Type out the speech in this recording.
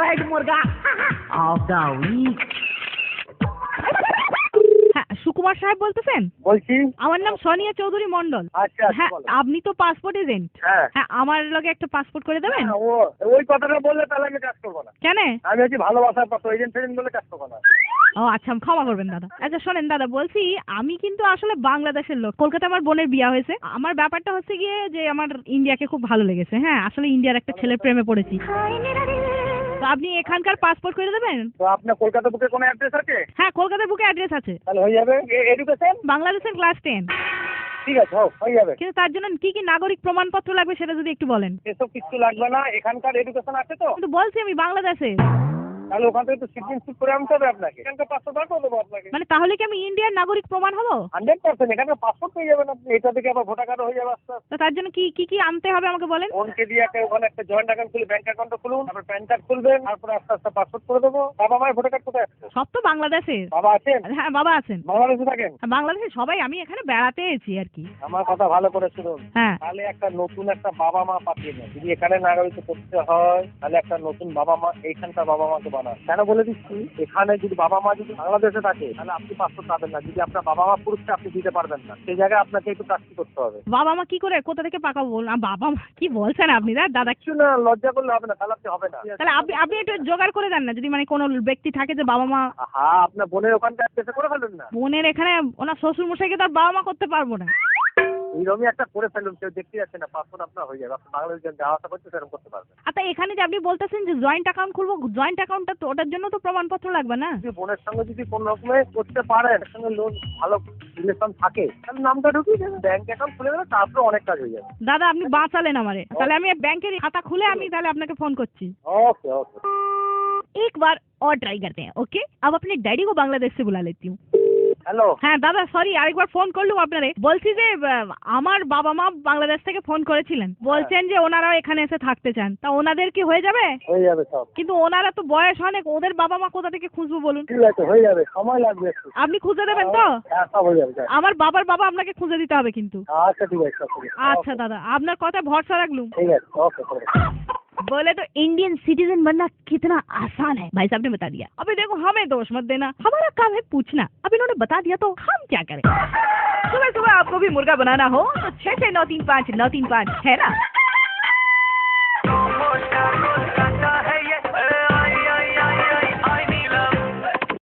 Head मुर्गा of the week. হ্যাঁ, সুকুমার সাহেব বলতেছেন? বলছি। আমার নাম সোনিয়া চৌধুরী মন্ডল। আচ্ছা, হ্যাঁ, বলো। আপনি তো পাসপোর্ট এজেন্ট। হ্যাঁ। হ্যাঁ, আমার লগে একটা পাসপোর্ট করে দেবেন? হ্যাঁ, ওই কথাটা বললে তাহলে আমি কাজ করবো না। কেন? আমি হচ্ছি ভালোবাসার পাত্র, এজেন্ট ফেজেন্ট বলে কাজ করবো না। ও আচ্ছা, ক্ষমা করবেন দাদা। আচ্ছা শোনেন দাদা, বলছি আমি কিন্তু আসলে বাংলাদেশের লোক। কলকাতা আমার বোনের বিয়া হয়েছে। আমার ব্যাপারটা হচ্ছে গিয়ে যে আমার ইন্ডিয়াকে খুব ভালো লেগেছে। হ্যাঁ, আসলে ইন্ডিয়ার একটা ছেলের প্রেমে পড়েছি। তো আপনি এখানকার পাসপোর্ট করে দেবেন? তো আপনার কলকাতা বুকে কোনো অ্যাড্রেস আছে? হ্যাঁ, কলকাতার বুকে অ্যাড্রেস আছে। তাহলে হয়ে যাবে। এডুকেশন? বাংলাদেশের ক্লাস 10। ঠিক আছে, হয়ে যাবে। কিন্তু তার জন্য কি কি নাগরিক প্রমাণপত্র লাগবে সেটা যদি একটু বলেন। এসব কিছু লাগবে না, এখানকার এডুকেশন আছে তো। কিন্তু বলছি আমি বাংলাদেশে। তাহলে ওখান থেকে তো সিটিজেনশিপ করে আনতে হবে আপনাকে। এখানকার পাসপোর্ট বার করে দেবো আপনাকে। মানে তাহলে কি আমি ইন্ডিয়ার নাগরিক প্রমাণ হবো? 100%। এখানকার পাসপোর্ট পেয়ে যাবেন আপনি। এটা থেকে আবার ভোটার কার্ড হয়ে যাবে আস্তে আস্তে। তো তার জন্য কি কি কি আনতে হবে আমাকে বলেন। ফোনকে দিয়ে ওখানে একটা জয়েন্ট অ্যাকাউন্ট খুলে ব্যাংক অ্যাকাউন্ট খুলুন, তারপর প্যান কার্ড খুলবেন, তারপরে আস্তে আস্তে পাসপোর্ট করে দেবো। বাবা মায়ের ভোটার কার্ড কোথায় আছে? সব তো বাংলাদেশের। বাবা আছেন? হ্যাঁ, বাবা আছেন। বাংলাদেশে থাকেন? হ্যাঁ, বাংলাদেশে সবাই। আমি এখানে বেড়াতে এসেছি আর কি। আমার কথা ভালো করে শুনুন। হ্যাঁ। তাহলে একটা নতুন একটা বাবা মা পাঠিয়ে দেন। যদি এখানে নাগরিকত্ব করতে হয় তাহলে একটা নতুন বাবা মা এইখানকার বাবা মাকে বানান। কেন বলে দিচ্ছি, এখানে যদি বাবা মা যদি বাংলাদেশে থাকে তাহলে আপনি পাসপোর্ট পাবেন না। যদি আপনার বাবা মা পুরুষকে আপনি দিতে পারবেন না, সেই জায়গায় আপনাকে একটু কাজটি করতে হবে। বাবা মা কি করে কোথা থেকে পাকাবো বলুন? বাবা মা কি বলছেন আপনি? দাদা কিছু না, লজ্জা করলে হবে না, তাহলে আপনি হবে না। তাহলে আপনি একটু জোগাড় করে দেন না, যদি মানে কোনো ব্যক্তি থাকে যে বাবা মা। হ্যাঁ, আপনার বোনের ওখানটা এসে করে ফেলুন না। বোনের এখানে ওনার শ্বশুর মশাইকে তার বাবা মা করতে পারবো না। এইরকমই একটা করে ফেলুন, কেউ দেখতে যাচ্ছে না, পাসপোর্ট আপনার হয়ে যাবে। আপনি বাংলাদেশ যাওয়া আসা করতে সেরকম করতে পারবেন। আচ্ছা, এখানে যে আপনি বলতেছেন যে জয়েন্ট অ্যাকাউন্ট খুলবো, জয়েন্ট অ্যাকাউন্টটা তো ওটার জন্য তো প্রমাণপত্র লাগবে না? যদি বোনের সঙ্গে যদি কোনো রকমে করতে পারেন, এর সঙ্গে লোন ভালো রিলেশন থাকে, তাহলে নামটা ঢুকিয়ে দেবেন, ব্যাংক অ্যাকাউন্ট খুলে দেবেন, তারপরে অনেক কাজ হয়ে যাবে। দাদা আপনি বাঁচালেন আমারে। তাহলে আমি ব্যাংকের খাতা খুলে আমি তাহলে আপনাকে ফোন করছি। Okay okay. एक बार और ट्राई करते हैं। ओके, अब अपने डैडी को बांग्लादेश से बुला लेती हूँ। হ্যালো। হ্যাঁ দাদা, সরি আরেকবার ফোন করলুম আপনারে। বলছি যে আমার বাবা মা বাংলাদেশ থেকে ফোন করেছিলেন, বলছেন যে ওনারাও এখানে এসে থাকতে চান। তা ওনাদের কি হয়ে যাবে? হয়ে যাবে সব। কিন্তু ওনারা তো বয়স অনেক, ওদের বাবা মা কোথা থেকে খুঁজবো বলুন? ঠিক আছে, হয়ে যাবে, সময় লাগবে একটু। আপনি খুঁজে দেবেন তো? হ্যাঁ, সব হয়ে যাবে। আমার বাবার বাবা আপনাকে খুঁজে দিতে হবে কিন্তু। আচ্ছা ঠিক আছে, সব ঠিক আছে। আচ্ছা দাদা, আপনার কথা ভরসা রাখলুম। ঠিক আছে, ওকে ওকে। बोले तो इंडियन सिटीजन बनना कितना आसान है। भाई साहब ने बता दिया। अभी देखो, हमें दोष मत देना, हमारा काम है पूछना। अब इन्होंने बता दिया तो हम क्या करें। सुबह सुबह आपको भी मुर्गा बनाना हो तो 66935935 है ना।